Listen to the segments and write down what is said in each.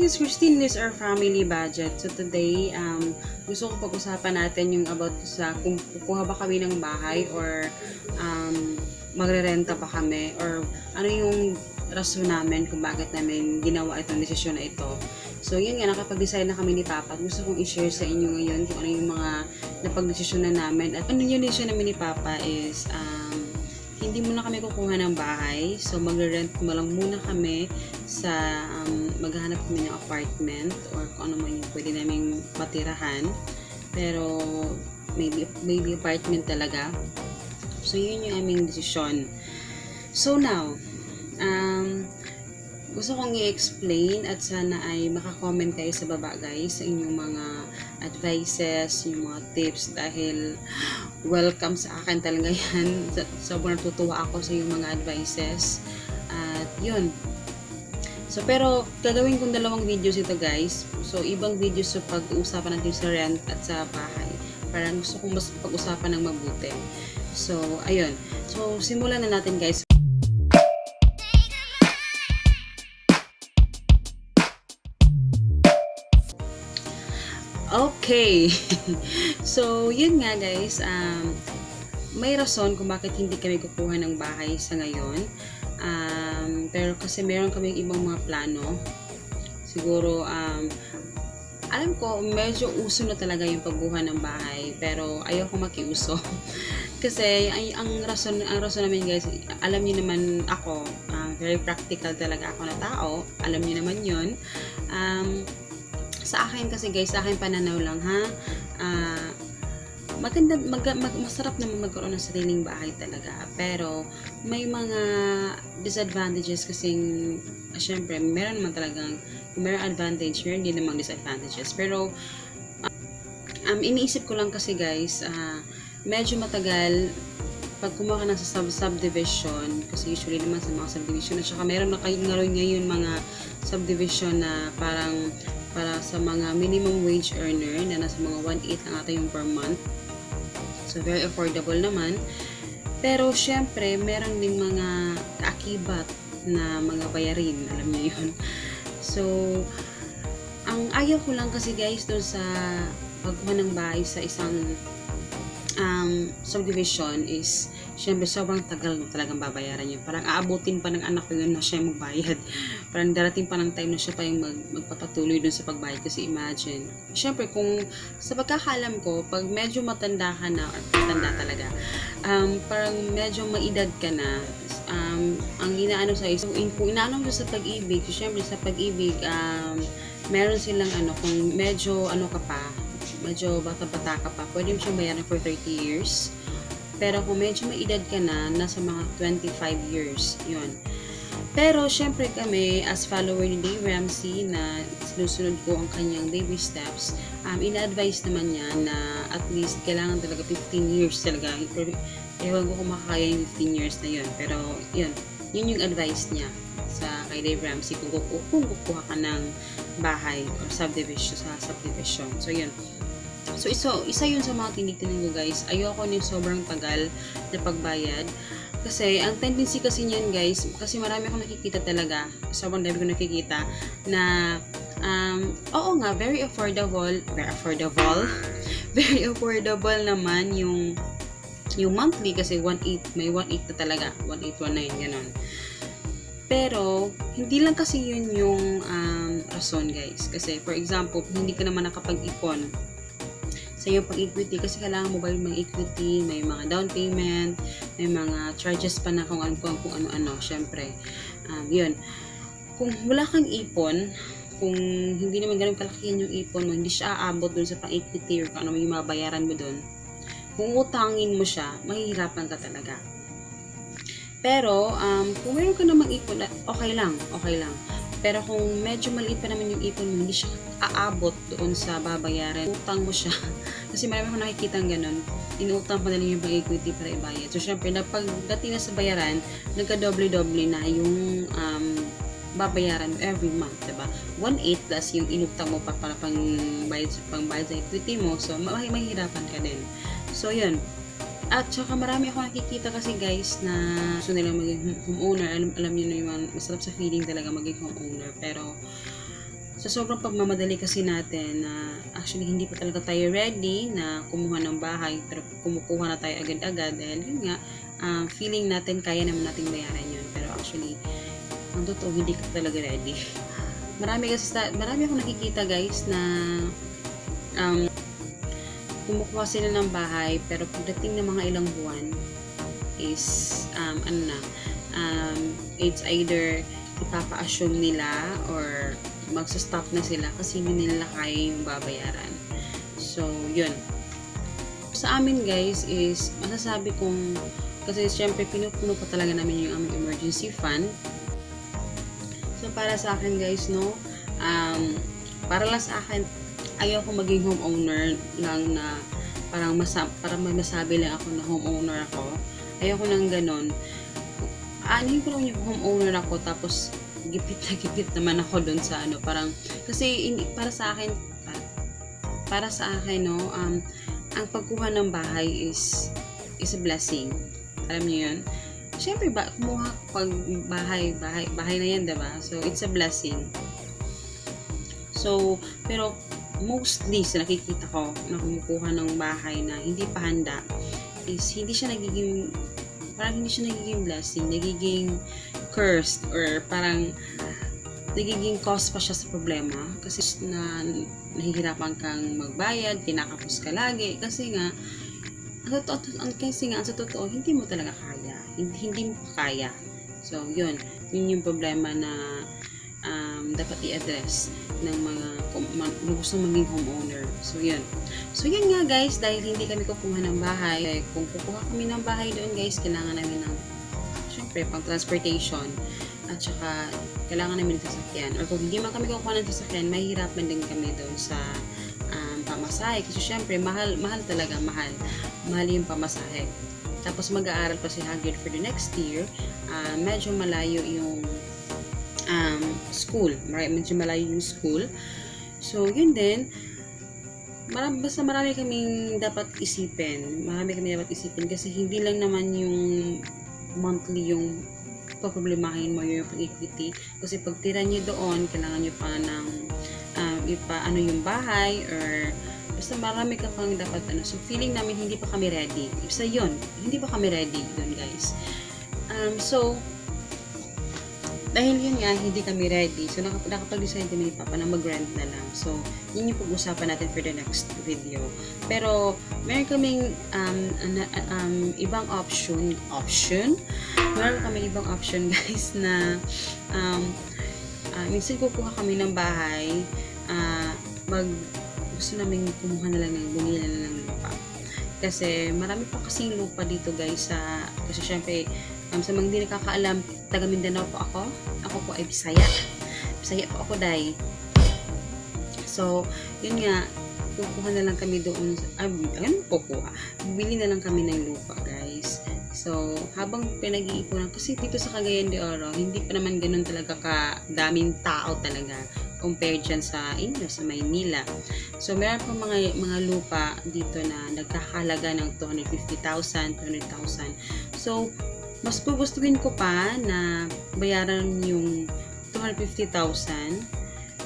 is Christine, this is our family budget. So today, gusto ko pag-usapan natin yung about sa kung kukuha ba kami ng bahay or magre-renta pa kami or ano yung rason namin kung bakit namin ginawa itong desisyon na ito. So yun nga, nakapag-decide na kami ni Papa. Gusto kong i-share sa inyo ngayon kung ano yung mga napag-desisyon na namin. At ano yung desisyon namin ni Papa is hindi muna kami kukuha ng bahay. So, magre-rent mo lang muna kami sa, maghahanap kami ng apartment or kung ano man yung pwede namin matirahan. Pero, maybe apartment talaga. So, yun yung aming desisyon. So, now, gusto kong i-explain at sana ay makakomment kayo sa baba guys sa inyong mga advices, yung mga tips dahil welcome sa akin talaga yan. Sobrang natutuwa ako sa yung mga advices at yun. So pero gagawin kong dalawang videos ito guys. So ibang videos sa pag-uusapan natin sa rent at sa bahay. Parang gusto kong mas pag-usapan ng mabuti. So ayun. So simulan na natin guys. Okay. So, yun nga guys, may rason kung bakit hindi kami kukuha ng bahay sa ngayon. Pero kasi meron kaming ibang mga plano. Siguro, alam ko, medyo uso na talaga yung pagbuha ng bahay. Pero, ayoko makiuso. Kasi, ang rason namin guys, alam niyo naman ako, very practical talaga ako na tao. Alam niyo naman yun. Sa akin kasi guys, sa akin pananaw lang ha, masarap naman magkaroon ng sariling bahay talaga, pero may mga disadvantages kasing syempre meron naman talagang meron advantage, meron din namang disadvantages, pero iniisip ko lang kasi guys, medyo matagal pag kumuha ka na sa subdivision, kasi usually naman sa mga subdivision, at saka meron na ngayon mga subdivision na parang para sa mga minimum wage earner na nasa mga 1.8 lang ata yung per month. So, very affordable naman. Pero, syempre, meron din mga kaakibat na mga bayarin. Alam niyo yun. So, ang ayaw ko lang kasi guys doon sa pagkuha ng bahay sa isang subdivision is syempre sobrang tagal na talagang babayaran yun. Parang aabutin pa ng anak ko yun na siya magbayad. Parang darating pa ng time na siya pa yung magpapatuloy dun sa pagbayad. Kasi imagine, syempre kung sa pagkakalam ko, pag medyo matanda ka na, or matanda talaga, parang medyo maedad ka na, ang inaano sa'yo, so, kung inaano mo sa pag-ibig, so, syempre sa pag-ibig, meron silang kung medyo ka pa, medyo bata-bata ka pa, pwede mo siyang bayaran for 30 years. Pero kung medyo may edad ka na, nasa mga 25 years, yun. Pero, syempre kami, as follower ni Dave Ramsey, na sinusunod ko ang kanyang baby steps, ina-advise naman niya na at least kailangan talaga 15 years talaga. Ewan ko kung makakaya yung 15 years na yun. Pero, yun yung advice niya sa kay Dave Ramsey kung kukuha ka ng bahay or subdivision. So, yun. So, isa yun sa mga tinitingnan ko guys. Ayoko yung sobrang tagal na pagbayad. Kasi, ang tendency kasi niyan guys, kasi marami akong nakikita talaga, sobrang dami ko nakikita, na, oo nga, very affordable naman yung monthly kasi 1.8, may 1.8 na talaga, 1.819, gano'n. Pero, hindi lang kasi yun yung rason guys. Kasi, for example, kung hindi ka naman nakapag-ipon sa iyong pag-equity, kasi kailangan mo ba yung mga equity, may mga down payment, may mga charges pa na kung ano-ano, syempre. Yun. Kung wala kang ipon, kung hindi naman ganun kalakihan yung ipon mo, hindi siya aabot dun sa pang-equity or kung ano yung mabayaran mo dun, kung utangin mo siya, mahihirapan ka talaga. Pero, kung meron ka namang ipon, okay lang. Pero kung medyo maliit pa naman yung ipon mo, hindi siya aabot doon sa babayaran, utang mo siya. Kasi marami akong nakikita ganun, inutang pa na lang yung pang-equity para ibayad. So, syempre, pagdating na sa bayaran, nagka-doble-doble na yung babayaran mo every month, diba? 1.8 plus yung inutang mo para pang-bayad sa equity mo. So, mahihirapan ka din. So, yun. At saka marami ako nakikita kasi guys na gusto nilang maging homeowner. Alam niyo na yung masarap sa feeling talaga maging homeowner. Pero Sa sobrang pagmamadali kasi natin na actually hindi pa talaga tayo ready na kumuha ng bahay pero kumukuha na tayo agad-agad dahil yun nga feeling natin kaya naman nating bayaran yun pero actually ang totoo hindi ka talaga ready. Marami akong nakikita guys na kumukuha sila ng bahay pero pagdating ng mga ilang buwan is it's either ipapa-assume nila or magsa-stop na sila kasi hindi nila kaya yung babayaran. So, yun. Sa amin guys is masasabi kong kasi syempre pinupuno pa talaga namin yung aming emergency fund. So, para sa akin guys, no, para lang sa akin, ayaw ko maging homeowner lang na parang may masabi lang ako na homeowner ako. Ayaw ko nang ganon. Anin ko lang yung homeowner ako tapos gipit naman ako doon sa parang kasi para sa akin no ang pagkuha ng bahay is a blessing, alam niyo yun. Syempre kumuha pag bahay na yan, diba? So it's a blessing. So pero mostly sa nakikita ko na kumukuha ng bahay na hindi pa handa is hindi siya nagiging blessing, nagiging cursed or parang nagiging cause pa siya sa problema kasi nahihirapan kang magbayad, kinakapos ka lagi kasi nga sa totoo hindi mo talaga kaya, hindi mo pa kaya. So yun yung problema na dapat i-address ng mga gusto maging homeowner. So yun nga guys, dahil hindi kami kukuha ng bahay, kung kukuha kami ng bahay doon guys, kailangan namin ng syempre pang transportation at saka kailangan namin ng sasakyan, or kung hindi man kami kukuha ng sasakyan, mahihirapan din kami doon sa pamasahe kasi syempre mahal yung pamasahe. Tapos mag-aaral pa si Hagrid for the next year, medyo malayo yung school, medyo malayo yung school. So yun din, basta marami kaming dapat isipin kasi hindi lang naman yung monthly yung paproblemahin mo yung pag-equity kasi pag tira nyo doon kailangan nyo pa ng yung bahay or basta marami ka pang dapat so feeling namin hindi pa kami ready. Isa yun, hindi pa kami ready doon guys. So dahil yun nga, hindi kami ready. So, nakapag-decide kami ni Papa na mag-rent na lang. So, yun yung pag-usapan natin for the next video. Pero, meron kaming ibang option. Meron kaming ibang option, guys, na minsan kukuha kami ng bahay, gusto namin kumuha na lang bumili na lang ng lupa. Kasi, marami pa kasing lupa dito, guys, kasi syempre, sa mga hindi nakakaalam, taga Mindanao po ako. Ako po ay Bisaya. Bisaya po ako, day. So, yun nga, kukuha na lang kami doon. Bibili na lang kami ng lupa, guys. So, habang pinag-iipunan, kasi dito sa Cagayan de Oro, hindi pa naman ganun talaga kadaming tao talaga compared dyan sa Maynila. So, meron pa mga lupa dito na nagkakalaga ng 250,000, 200,000. So, mas gugustuhin ko pa na bayaran yung 250,000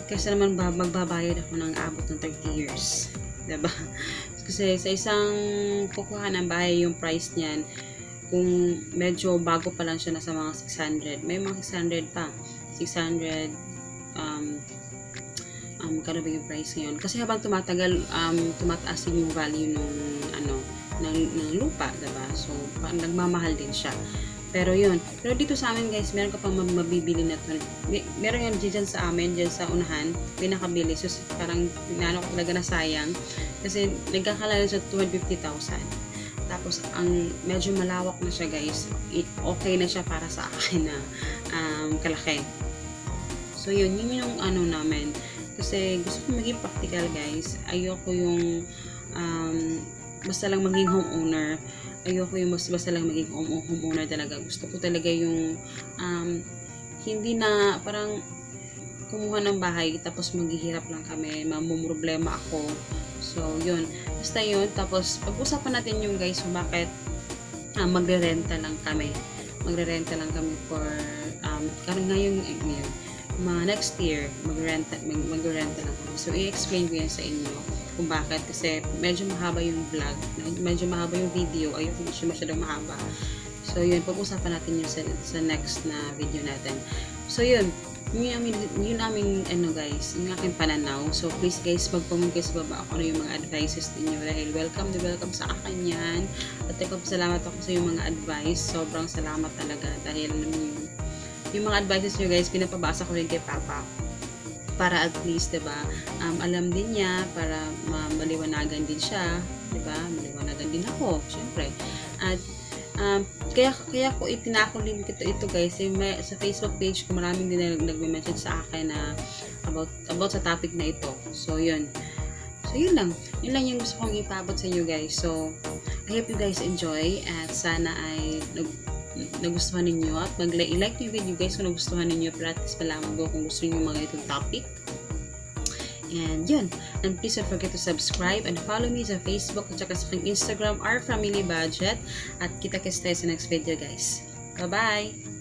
kasi naman magbabayad ako ng abot ng 30 years. Diba? Kasi sa isang kukuha ng bahay yung price niyan, kung medyo bago pa lang siya nasa mga 600, may mga 600 pa. 600 kano ba yung price ngayon? Kasi habang tumatagal, tumataas yung value ng lupa, diba? So, nagmamahal din siya. Pero yun. Pero dito sa amin, guys, meron ka pang mabibili na ito. Meron yan dyan sa amin, dyan sa unahan, pinakabili. So, parang, ko talaga na sayang. Kasi, nagkakalala sa 250,000. Tapos, ang medyo malawak na siya, guys. Okay na siya para sa akin na kalaki. So, yun yung namin. Kasi, gusto ko maging practical, guys. Ayoko yung basta lang maging homeowner. Ayoko yung basta lang maging homeowner talaga. Gusto ko talaga yung hindi na parang kumuha ng bahay tapos maghihirap lang kami, mamumroblema ako. So, yun. Basta yun. Tapos, pag-usapan natin yung guys kung bakit magre-renta lang kami. Magre-renta lang kami for karon ngayon next year, mag-renta lang kami. So, i-explain ko yan sa inyo kung bakit. Kasi medyo mahaba yung vlog, medyo mahaba yung video, ayoko na siya masyadong mahaba. So, yun, pag-usapan natin yun sa next na video natin. So, yun aming guys, yung aking pananaw. So, please guys, mag-comment kayo sa baba ako ano yung mga advices ninyo dahil welcome sa akin yan. At salamat ako sa yung mga advice. Sobrang salamat talaga dahil yung mga advices nyo guys, pinapabasa ko rin kay Papa para at least, diba, alam din niya, para maliwanagan din siya, diba, maliwanagan din ako, syempre. At kaya ko itinakulim ito guys, sa Facebook page ko maraming din nagme-message sa akin na about sa topic na ito. So yun lang yung gusto kong ipabot sa inyo guys. So I hope you guys enjoy at sana ay nagustuhan ninyo at like yung video guys kung nagustuhan ninyo, pero at least malaman ko kung gusto niyo mga itong topic. And yun, and please don't forget to subscribe and follow me sa Facebook at saka sa aking Instagram, Ourfamilybudget, at kita-kits tayo sa next video guys. Bye bye.